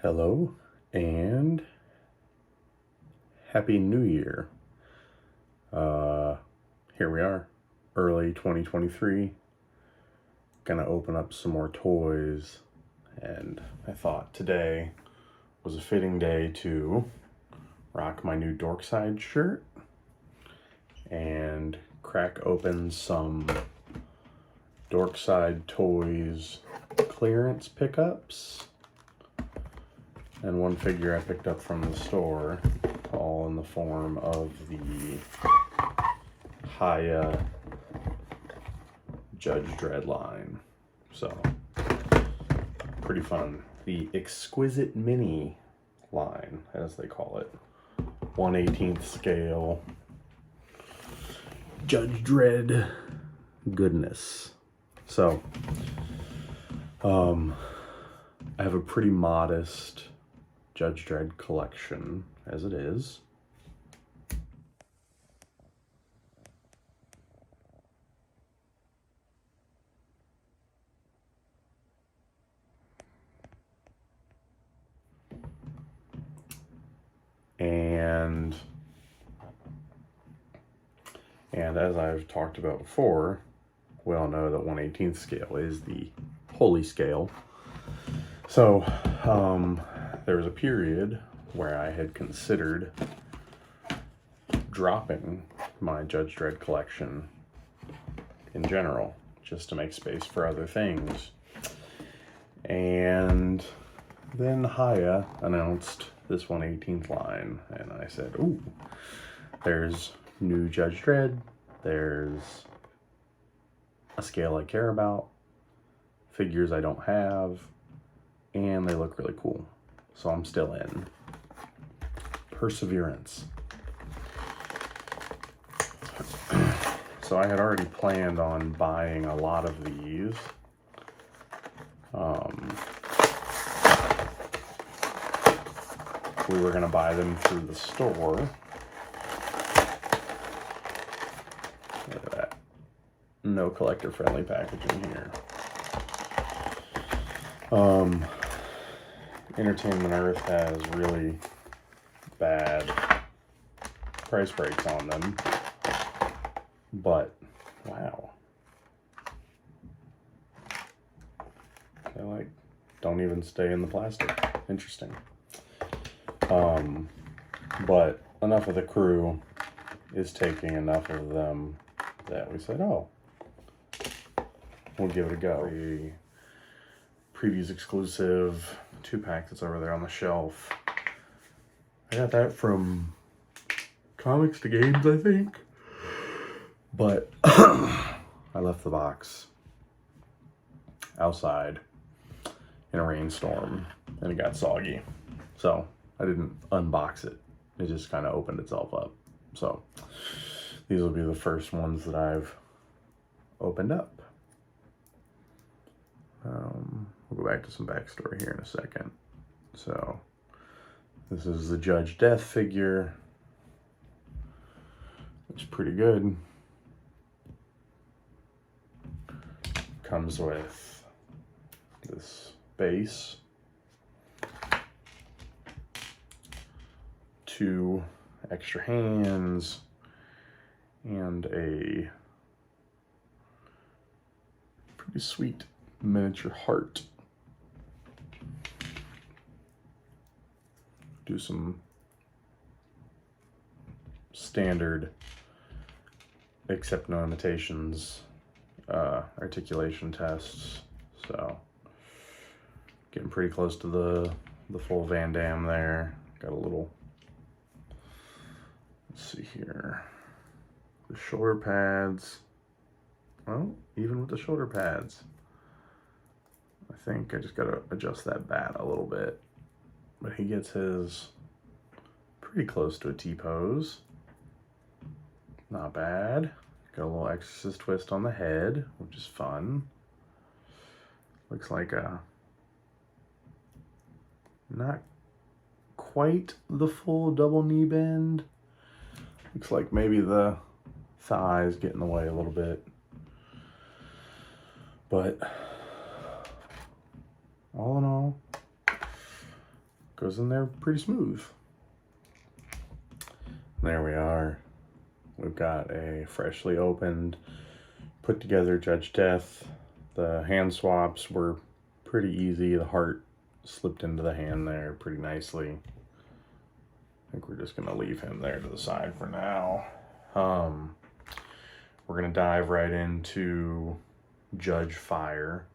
Hello and Happy New Year. Here we are, early 2023. Gonna open up some more toys, and I thought today was a fitting day to rock my new Dorkside shirt and crack open some Dorkside Toys clearance pickups. And one figure I picked up from the store, all in the form of the HIYA Judge Dredd line. So, pretty fun. The Exquisite Mini line, as they call it. 1/18 scale Judge Dredd goodness. So, I have a pretty modest Judge Dredd collection as it is. And as I've talked about before, we all know that 1/18 scale is the holy scale. So, there was a period where I had considered dropping my Judge Dredd collection in general, just to make space for other things. And then HIYA announced this 1/18 line, and I said, ooh, there's new Judge Dredd, there's a scale I care about, figures I don't have, and they look really cool. So I'm still in. Perseverance. So I had already planned on buying a lot of these. We were gonna buy them through the store. Look at that. No collector-friendly packaging here. Entertainment Earth has really bad price breaks on them, but wow, they like don't even stay in the plastic. Interesting. But enough of the crew is taking enough of them that we said, oh, we'll give it a go. The previews exclusive 2-pack that's over there on the shelf. I got that from Comics to Games, I think. But I left the box outside in a rainstorm and it got soggy. So I didn't unbox it. It just kind of opened itself up. So these will be the first ones that I've opened up. We'll go back to some backstory here in a second. So this is the Judge Death figure. It's pretty good. Comes with this base, 2 extra hands, and a pretty sweet miniature heart. Do some standard, except no imitations, articulation tests. So getting pretty close to the full Van Damme there. Got a little, let's see here, the shoulder pads. Well, even with the shoulder pads, I think I just gotta adjust that bat a little bit. But he gets his pretty close to a T-pose. Not bad. Got a little Exorcist twist on the head, which is fun. Looks like a not quite the full double knee bend. Looks like maybe the thighs get in the way a little bit. But all in all, goes in there pretty smooth. There we are. We've got a freshly opened, put together Judge Death. The hand swaps were pretty easy. The heart slipped into the hand there pretty nicely. I think we're just gonna leave him there to the side for now. We're gonna dive right into Judge Fire.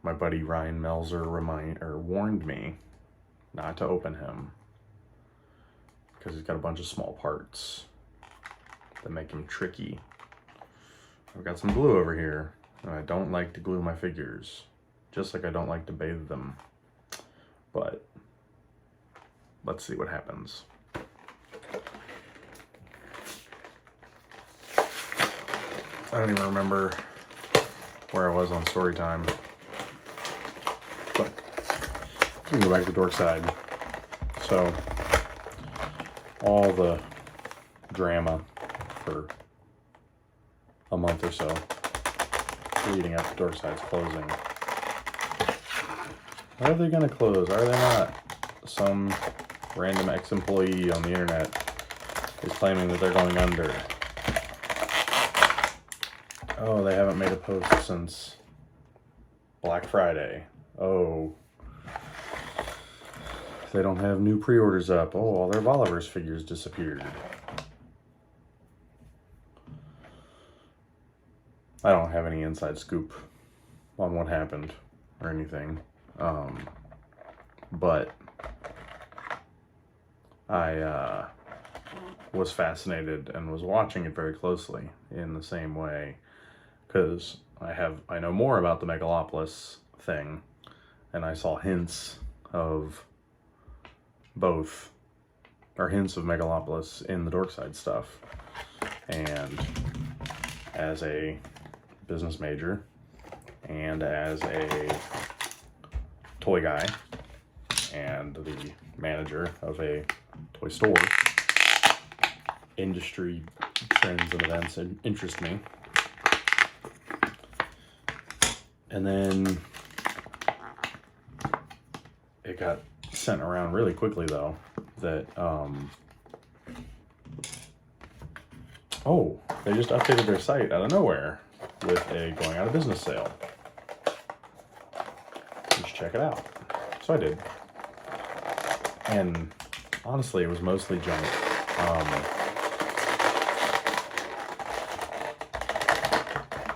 My buddy Ryan Melzer warned me not to open him because he's got a bunch of small parts that make him tricky. I've got some glue over here, and I don't like to glue my figures, just like I don't like to bathe them. But let's see what happens. I don't even remember where I was on story time. But we can go back to Dorkside. So all the drama for a month or so leading up to Dorkside's closing. Are they going to close? Are they not? Some random ex-employee on the internet is claiming that they're going under. Oh, they haven't made a post since Black Friday. Oh, they don't have new pre-orders up. Oh, all their Voliverse figures disappeared. I don't have any inside scoop on what happened or anything. But I was fascinated and was watching it very closely in the same way, because I know more about the Megalopolis thing, and I saw hints of both, or hints of Megalopolis in the Dorkside stuff. And as a business major and as a toy guy and the manager of a toy store, industry trends and events interest me. And then it got sent around really quickly, though, that oh, they just updated their site out of nowhere with a going out of business sale. You should check it out. So I did. And honestly, it was mostly junk.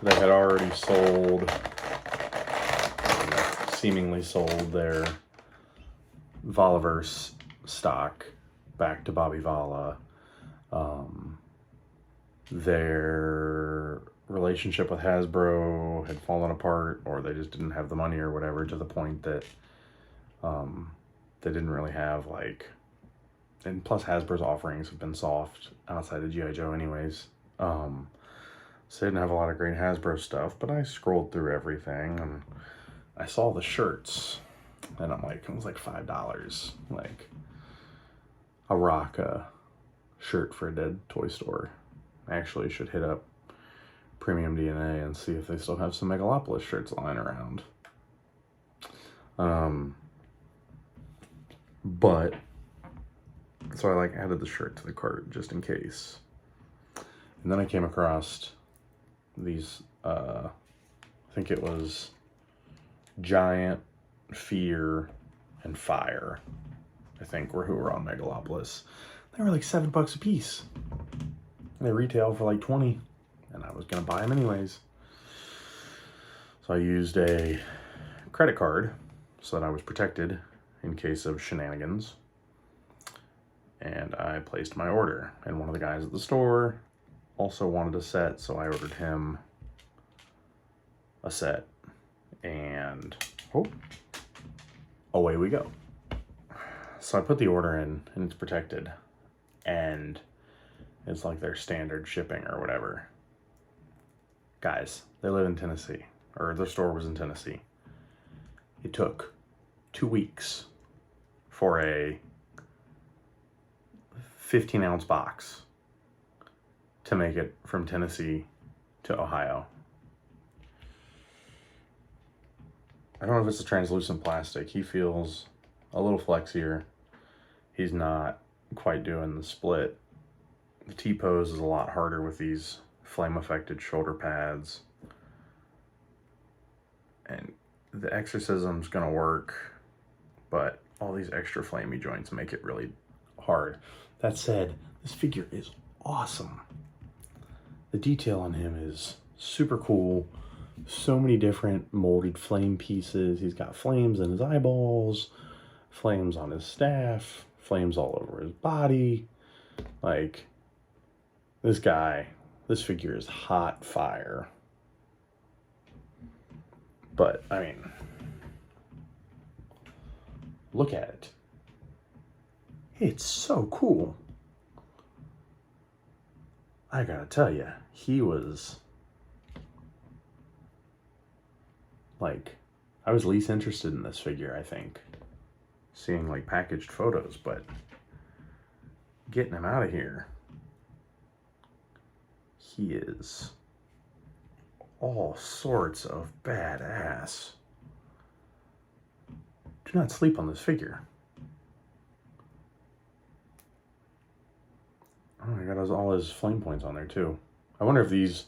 They had already seemingly sold their Voliverse stock back to Bobby Vala. Their relationship with Hasbro had fallen apart, or they just didn't have the money or whatever, to the point that they didn't really have, like, and plus Hasbro's offerings have been soft outside of G.I. Joe anyways. So they didn't have a lot of great Hasbro stuff, but I scrolled through everything and I saw the shirts, and I'm like, it was like $5. Like, a rock shirt for a dead toy store. I actually should hit up Premium DNA and see if they still have some Megalopolis shirts lying around. But so I added the shirt to the cart just in case. And then I came across these, I think it was Giant, Fear, and Fire, I think, who were on Megalopolis. They were like $7 a piece. They retail for like 20, and I was gonna buy them anyways. So I used a credit card so that I was protected in case of shenanigans. And I placed my order, and one of the guys at the store also wanted a set, so I ordered him a set, and away we go. So I put the order in, and it's protected, and it's like their standard shipping or whatever. Guys, they live in Tennessee, or their store was in Tennessee. It took 2 weeks for a 15-ounce box to make it from Tennessee to Ohio. I don't know if it's a translucent plastic. He feels a little flexier. He's not quite doing the split. The T-pose is a lot harder with these flame-affected shoulder pads. And the exorcism's gonna work, but all these extra flamey joints make it really hard. That said, this figure is awesome. The detail on him is super cool. So many different molded flame pieces. He's got flames in his eyeballs, flames on his staff, flames all over his body. Like, this figure is hot fire. But, I mean, look at it. It's so cool. I gotta tell you, he was, like, I was least interested in this figure, I think. Seeing, like, packaged photos, but getting him out of here, he is all sorts of badass. Do not sleep on this figure. Oh, I got all his flame points on there too. I wonder if these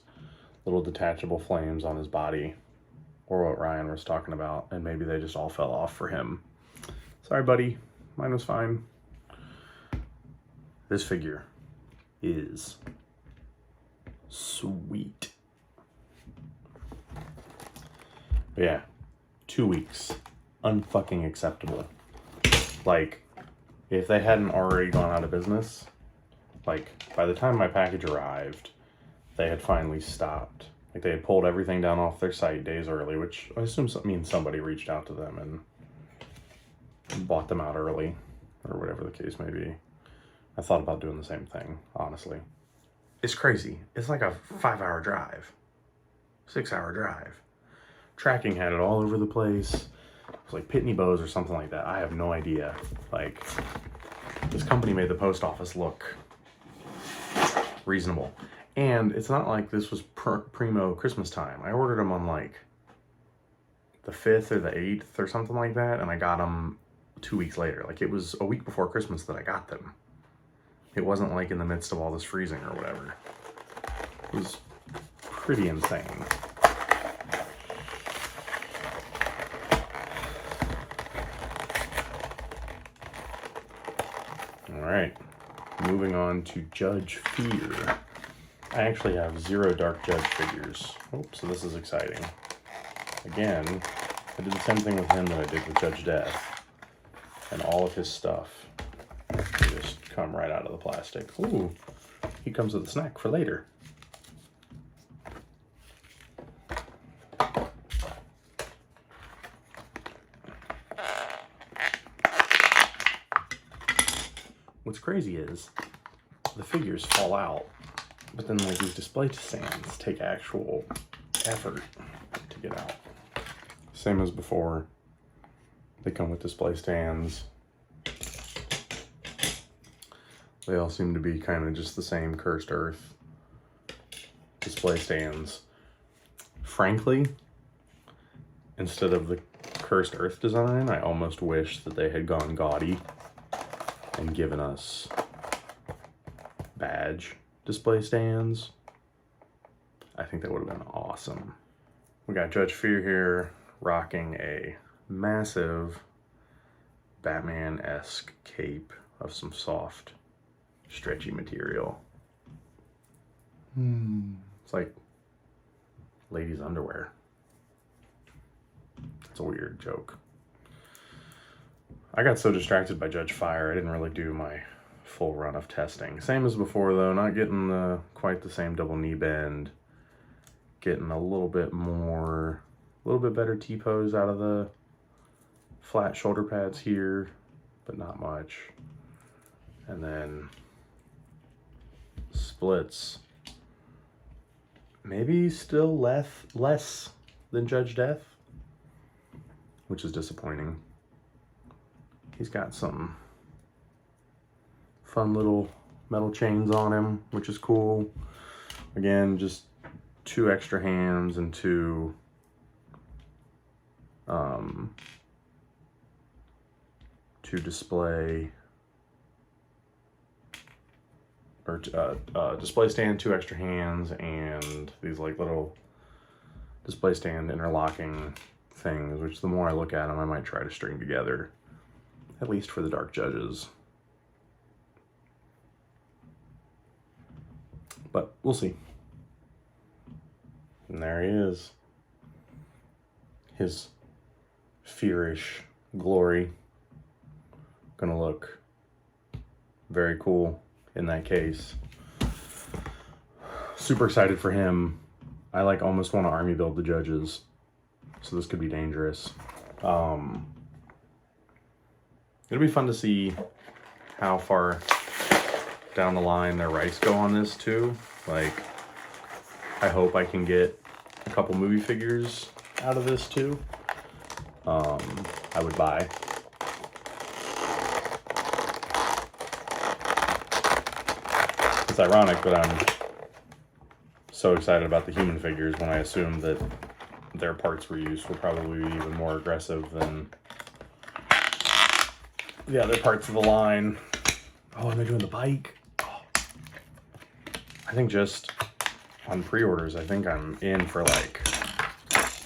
little detachable flames on his body or what Ryan was talking about, and maybe they just all fell off for him. Sorry, buddy. Mine was fine. This figure is sweet. But yeah, 2 weeks. Unfucking acceptable. Like, if they hadn't already gone out of business, like, by the time my package arrived, they had finally stopped. Like, they had pulled everything down off their site days early, which I assume means somebody reached out to them and bought them out early, or whatever the case may be. I thought about doing the same thing, honestly. It's crazy. It's like a 5-hour drive. 6-hour drive. Tracking had it all over the place. It was like Pitney Bowes or something like that. I have no idea. Like, this company made the post office look reasonable. And it's not like this was primo Christmas time. I ordered them on like the 5th or the 8th or something like that, and I got them 2 weeks later. Like, it was a week before Christmas that I got them. It wasn't like in the midst of all this freezing or whatever. It was pretty insane. All right, moving on to Judge Fear. I actually have 0 Dark Judge figures. Oh, so this is exciting. Again, I did the same thing with him that I did with Judge Death. And all of his stuff just come right out of the plastic. Ooh, he comes with a snack for later. What's crazy is the figures fall out, but then like these display stands take actual effort to get out. Same as before, they come with display stands. They all seem to be kind of just the same Cursed Earth display stands. Frankly, instead of the Cursed Earth design, I almost wish that they had gone gaudy and given us badge display stands. I think that would have been awesome. We got Judge Fear here rocking a massive Batman-esque cape of some soft, stretchy material. It's like ladies' underwear. It's a weird joke. I got so distracted by Judge Fire, I didn't really do my full run of testing. Same as before though, not getting quite the same double knee bend. Getting a little bit better T-pose out of the flat shoulder pads here, but not much. And then splits. Maybe still less than Judge Death, which is disappointing. He's got some fun little metal chains on him, which is cool. Again, just 2 extra hands and 2 to display, or display stand, 2 extra hands, and these like little display stand interlocking things, which the more I look at them, I might try to string together, at least for the Dark Judges. But we'll see. And there he is. His fearish glory. Gonna look very cool in that case. Super excited for him. I like almost want to army build the judges, so this could be dangerous. It'll be fun to see how far down the line their rights go on this too. Like, I hope I can get a couple movie figures out of this too. I would buy. It's ironic that I'm so excited about the human figures when I assumed that their parts were used will probably be even more aggressive than the other parts of the line. Oh, and they're doing the bike. Oh. I think just on pre-orders, I think I'm in for like,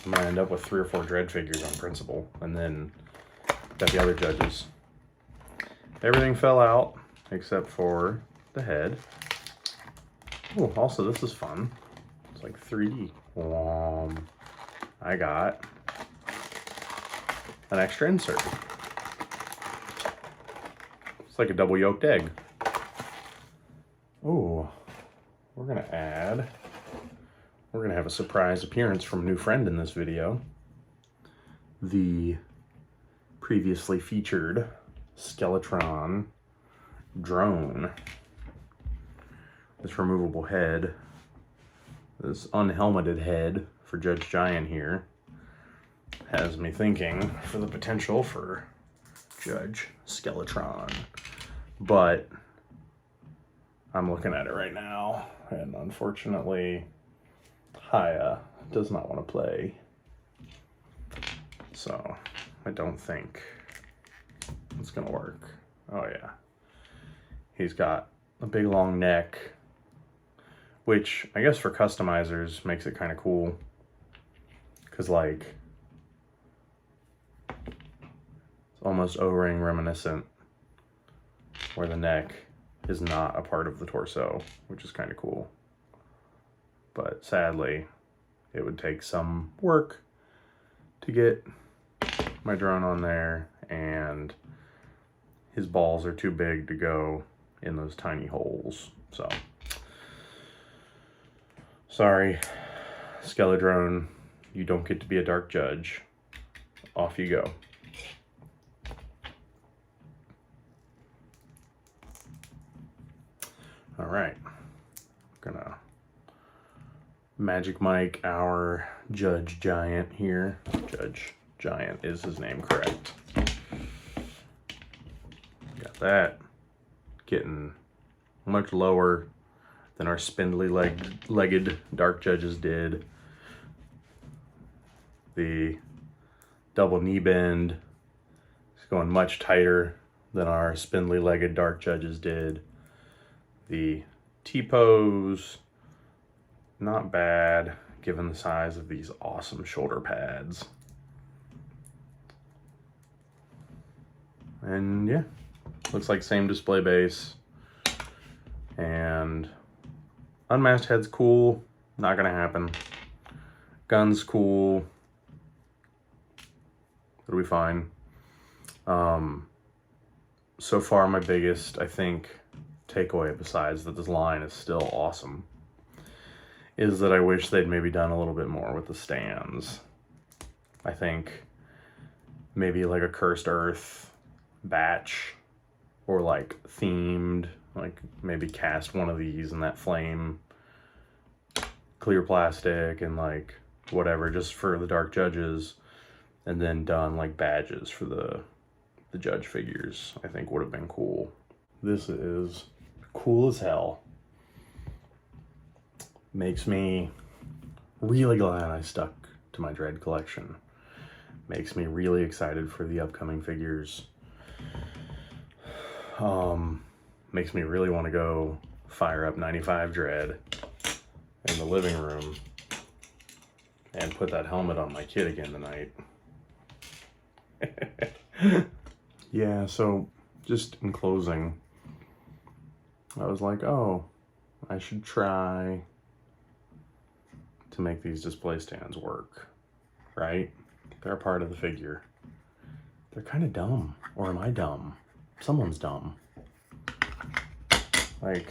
I'm gonna end up with 3 or 4 Dredd figures on principle, and then got the other judges. Everything fell out except for the head. Oh, also this is fun. It's like 3D. I got an extra insert. It's like a double yolked egg. Oh, we're gonna have a surprise appearance from a new friend in this video. The previously featured Skeletron drone. This removable head, this unhelmeted head for Judge Giant here, has me thinking for the potential for Judge Skeletron. But I'm looking at it right now, and unfortunately, HIYA does not want to play. So I don't think it's gonna work. Oh yeah. He's got a big long neck, which I guess for customizers makes it kind of cool. Cause like, it's almost O-ring reminiscent, where the neck is not a part of the torso, which is kind of cool. But sadly, it would take some work to get my drone on there, and his balls are too big to go in those tiny holes. So, sorry, Skeledrone, you don't get to be a Dark Judge. Off you go. All right, gonna Magic Mike our Judge Giant here. Judge Giant is his name, correct? Got that. Getting much lower than our spindly legged Dark Judges did. The double knee bend is going much tighter than our spindly legged Dark Judges did. The T-pose, not bad given the size of these awesome shoulder pads. And yeah, looks like same display base. And unmasked head's cool, not gonna happen. Gun's cool, it'll be fine. So far my biggest, I think, takeaway, besides that this line is still awesome, is that I wish they'd maybe done a little bit more with the stands. I think maybe like a Cursed Earth batch, or like themed, like maybe cast one of these in that flame clear plastic and like whatever, just for the Dark Judges, and then done like badges for the judge figures, I think would have been cool. This is cool as hell. Makes me really glad I stuck to my Dredd collection. Makes me really excited for the upcoming figures. Makes me really want to go fire up 95 Dredd in the living room and put that helmet on my kid again tonight. Yeah, so just in closing, I was like, oh, I should try to make these display stands work, right? They're a part of the figure. They're kind of dumb, or am I dumb? Someone's dumb. Like,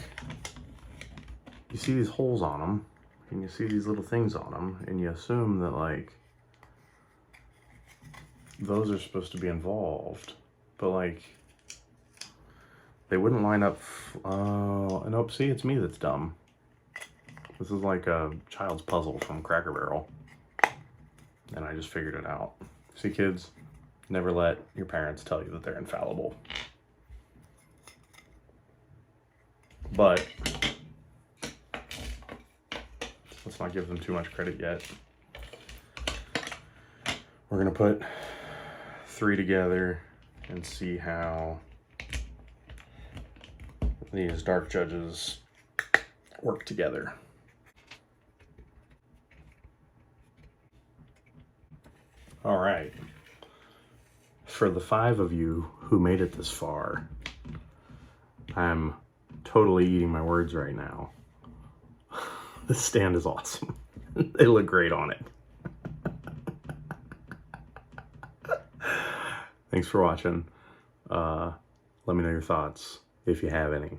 you see these holes on them, and you see these little things on them, and you assume that, like, those are supposed to be involved, but, like, they wouldn't line up. Oh, nope, see, it's me that's dumb. This is like a child's puzzle from Cracker Barrel, and I just figured it out. See, kids, never let your parents tell you that they're infallible. But let's not give them too much credit yet. We're gonna put 3 together and see how these dark judges work together. All right. For the 5 of you who made it this far, I'm totally eating my words right now. This stand is awesome. They look great on it. Thanks for watching. Let me know your thoughts if you have any.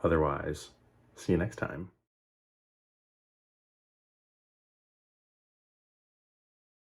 Otherwise, see you next time.